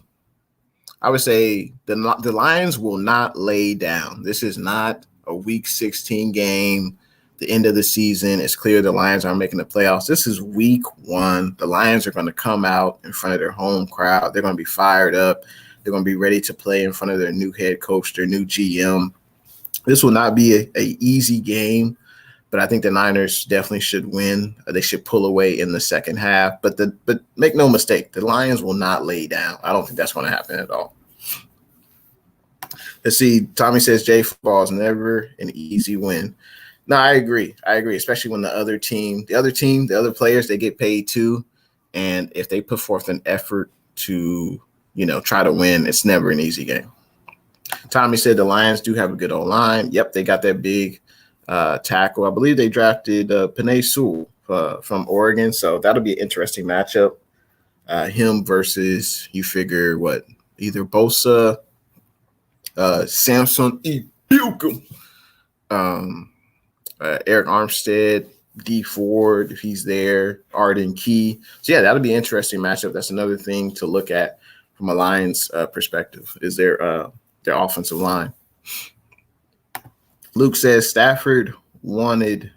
I would say the Lions will not lay down. This is not a week 16 game, the end of the season. It's clear the Lions aren't making the playoffs. This is week 1. The Lions are going to come out in front of their home crowd. They're going to be fired up. They're going to be ready to play in front of their new head coach, their new GM. This will not be a easy game, but I think the Niners definitely should win. They should pull away in the second half. But make no mistake, the Lions will not lay down. I don't think that's going to happen at all. Let's see. Tommy says Jay, football is never an easy win. No, I agree. Especially when the other players, they get paid too. And if they put forth an effort to, try to win, it's never an easy game. Tommy said the Lions do have a good O-line. Yep, they got that big tackle. I believe they drafted Penei Sewell from Oregon. So that'll be an interesting matchup. Him versus, you figure, either Bosa, Samson Ibuka, Eric Armstead, D Ford, if he's there, Arden Key. So yeah, that'll be an interesting matchup. That's another thing to look at from a Lions perspective, is their offensive line. Luke says Stafford wanted,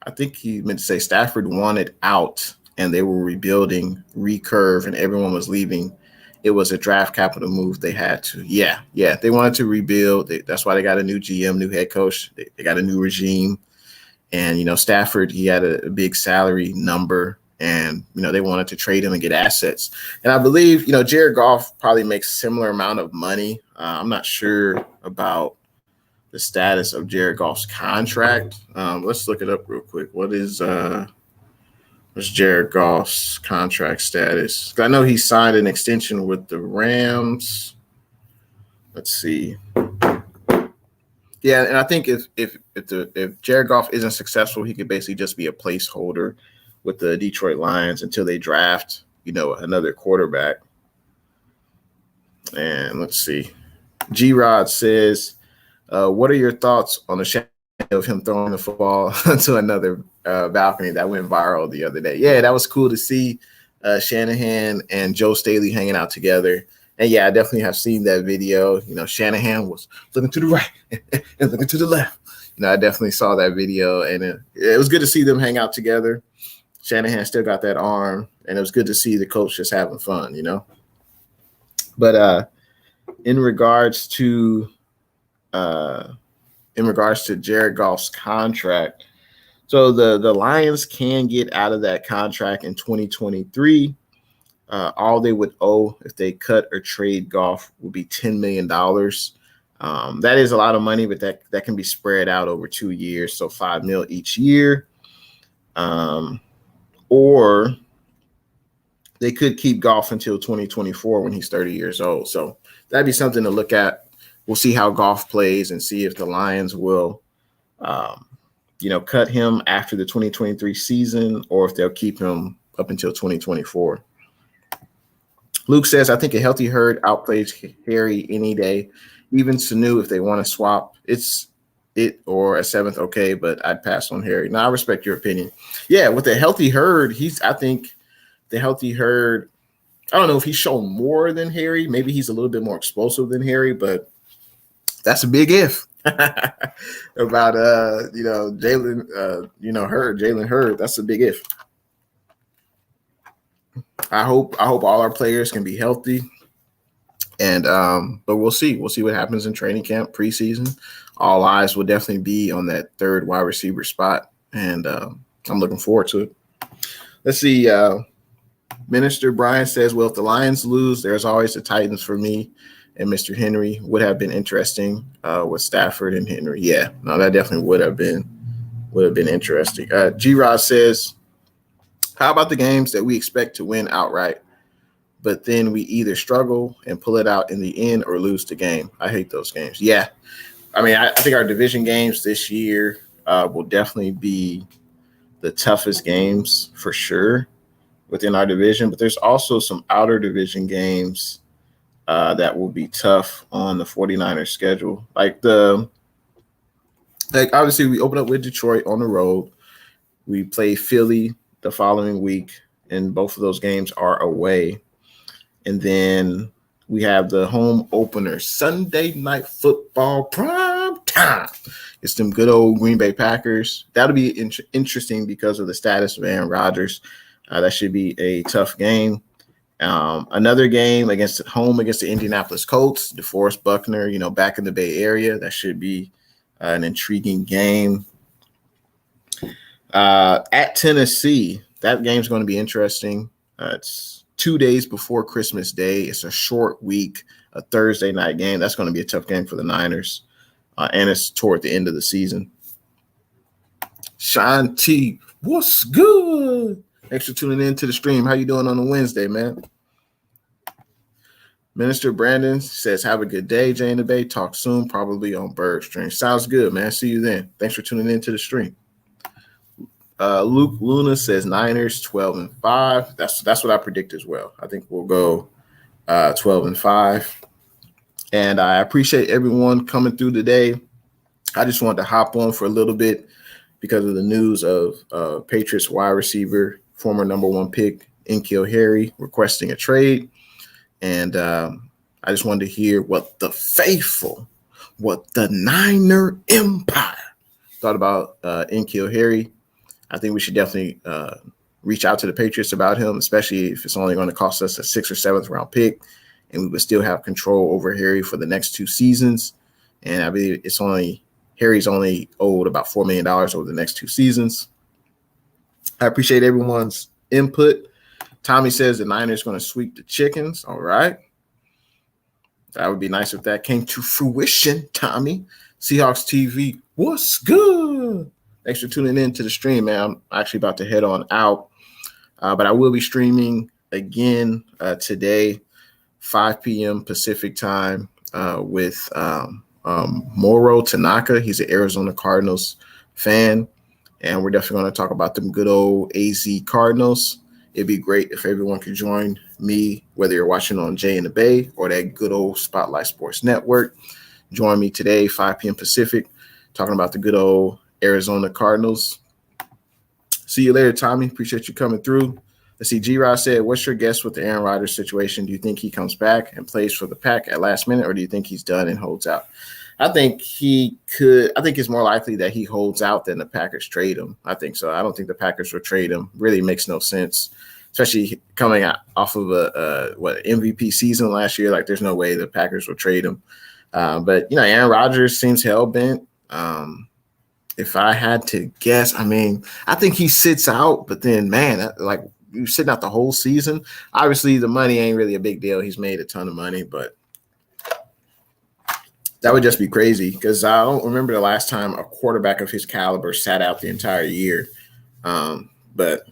I think he meant to say Stafford wanted out and they were rebuilding, recurve, and everyone was leaving. It was a draft capital move. They had to. Yeah. They wanted to rebuild. That's why they got a new GM, new head coach. They got a new regime. And, Stafford, he had a big salary number. And, they wanted to trade him and get assets. And I believe, Jared Goff probably makes a similar amount of money. I'm not sure about the status of Jared Goff's contract. Let's look it up real quick. What's Jared Goff's contract status? I know he signed an extension with the Rams. Let's see. Yeah, and I think if Jared Goff isn't successful, he could basically just be a placeholder with the Detroit Lions until they draft, another quarterback. And let's see. G-Rod says, what are your thoughts on the shadow of him throwing the football to another balcony that went viral the other day? Yeah, that was cool to see Shanahan and Joe Staley hanging out together. And yeah, I definitely have seen that video. Shanahan was looking to the right and looking to the left. I definitely saw that video, and it was good to see them hang out together. Shanahan still got that arm, and it was good to see the coach just having fun, But in regards to in regards to Jared Goff's contract. So the Lions can get out of that contract in 2023. All they would owe if they cut or trade Goff would be $10 million. That is a lot of money, but that can be spread out over 2 years, so $5 million each year. Or they could keep Goff until 2024 when he's 30 years old. So that'd be something to look at. We'll see how Goff plays and see if the Lions will, cut him after the 2023 season or if they'll keep him up until 2024. Luke says, I think a healthy Hurd outplays Harry any day. Even Sanu, if they want to swap, it's it or a seventh, okay, but I'd pass on Harry. Now, I respect your opinion. Yeah, with a healthy Hurd, I think the healthy Hurd, I don't know if he's shown more than Harry. Maybe he's a little bit more explosive than Harry, but that's a big if about Jalen Hurd. That's a big if. I hope all our players can be healthy. And but we'll see. We'll see what happens in training camp, preseason. All eyes will definitely be on that third wide receiver spot. And I'm looking forward to it. Let's see. Minister Brian says, well, if the Lions lose, there's always the Titans for me. And Mr. Henry would have been interesting with Stafford and Henry. Yeah, no, that definitely would have been interesting. G-Rod says, how about the games that we expect to win outright, but then we either struggle and pull it out in the end or lose the game? I hate those games. Yeah. I mean, I think our division games this year will definitely be the toughest games for sure within our division, but there's also some outer division games that will be tough on the 49ers schedule. Like obviously we open up with Detroit on the road. We play Philly the following week, and both of those games are away. And then we have the home opener, Sunday Night Football prime time. It's them good old Green Bay Packers. That'll be interesting because of the status of Aaron Rodgers. That should be a tough game. Another game against the Indianapolis Colts, DeForest Buckner, back in the Bay Area. That should be an intriguing game. At Tennessee, that game's going to be interesting. It's 2 days before Christmas Day. It's a short week, a Thursday night game. That's going to be a tough game for the Niners. And it's toward the end of the season. Sean T, what's good? Thanks for tuning in to the stream. How you doing on a Wednesday, man? Minister Brandon says, have a good day, Jay and the Bay. Talk soon, probably on Bird Stream. Sounds good, man. See you then. Thanks for tuning in to the stream. Luke Luna says Niners 12-5. That's what I predict as well. I think we'll go 12-5. And I appreciate everyone coming through today. I just wanted to hop on for a little bit because of the news of Patriots wide receiver, former number 1 pick, N'Keal Harry, requesting a trade. And I just wanted to hear what the Niner Empire thought about N'Keal Harry. I think we should definitely reach out to the Patriots about him, especially if it's only going to cost us a 6th or 7th round pick, and we would still have control over Harry for the next 2 seasons. And I believe Harry's only owed about $4 million over the next 2 seasons. I appreciate everyone's input. Tommy says the Niners going to sweep the Chickens. All right. That would be nice if that came to fruition, Tommy. Seahawks TV, what's good? Thanks for tuning in to the stream, man. I'm actually about to head on out. But I will be streaming again today, 5 p.m. Pacific time with Moro Tanaka. He's an Arizona Cardinals fan. And we're definitely going to talk about them good old AZ Cardinals. It'd be great if everyone could join me, whether you're watching on Jay in the Bay or that good old Spotlight Sports Network. Join me today, 5 p.m. Pacific, talking about the good old Arizona Cardinals. See you later, Tommy. Appreciate you coming through. Let's see. G-Rod said, what's your guess with the Aaron Rodgers situation? Do you think he comes back and plays for the Pack at last minute, or do you think he's done and holds out? I think he could. I think it's more likely that he holds out than the Packers trade him. I think so. I don't think the Packers will trade him. Really makes no sense, especially coming out off of a MVP season last year. Like, there's no way the Packers will trade him. But Aaron Rodgers seems hell bent If I had to guess, I mean, I think he sits out, but then, man, like you sitting out the whole season. Obviously, the money ain't really a big deal. He's made a ton of money, but that would just be crazy because I don't remember the last time a quarterback of his caliber sat out the entire year. But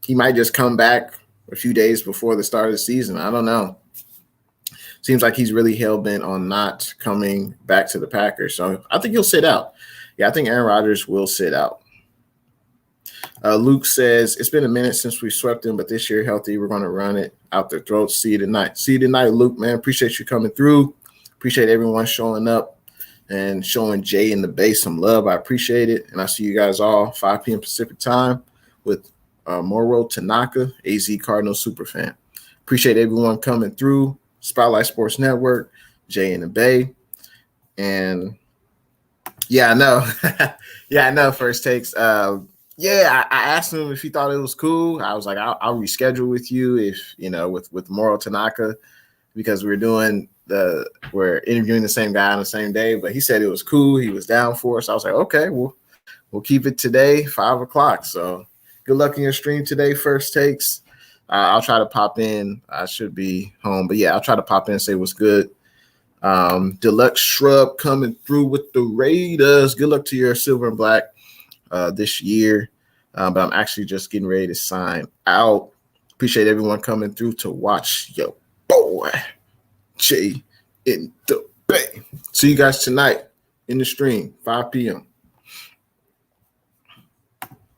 he might just come back a few days before the start of the season. I don't know. Seems like he's really hell bent on not coming back to the Packers. So I think he'll sit out. Yeah, I think Aaron Rodgers will sit out. Luke says, it's been a minute since we swept him, but this year healthy, we're going to run it out their throats. See you tonight. See you tonight, Luke, man. Appreciate you coming through. Appreciate everyone showing up and showing Jay and the base some love. I appreciate it. And I see you guys all 5 p.m. Pacific time with Moro Tanaka, AZ Cardinal superfan. Appreciate everyone coming through. Spotlight Sports Network, Jay and the Bay. And yeah, I know. Yeah, I know. First Takes. Yeah, I asked him if he thought it was cool. I was like, I'll reschedule with you if, with Moro Tanaka, because we're interviewing the same guy on the same day. But he said it was cool. He was down for it. So I was like, okay, we'll keep it today, 5 o'clock. So good luck in your stream today, First Takes. I'll try to pop in. I should be home. But yeah, I'll try to pop in and say what's good. Deluxe Shrub coming through with the Raiders. Good luck to your silver and black this year. But I'm actually just getting ready to sign out. Appreciate everyone coming through to watch your boy Jay in the Bay. See you guys tonight in the stream, 5 p.m.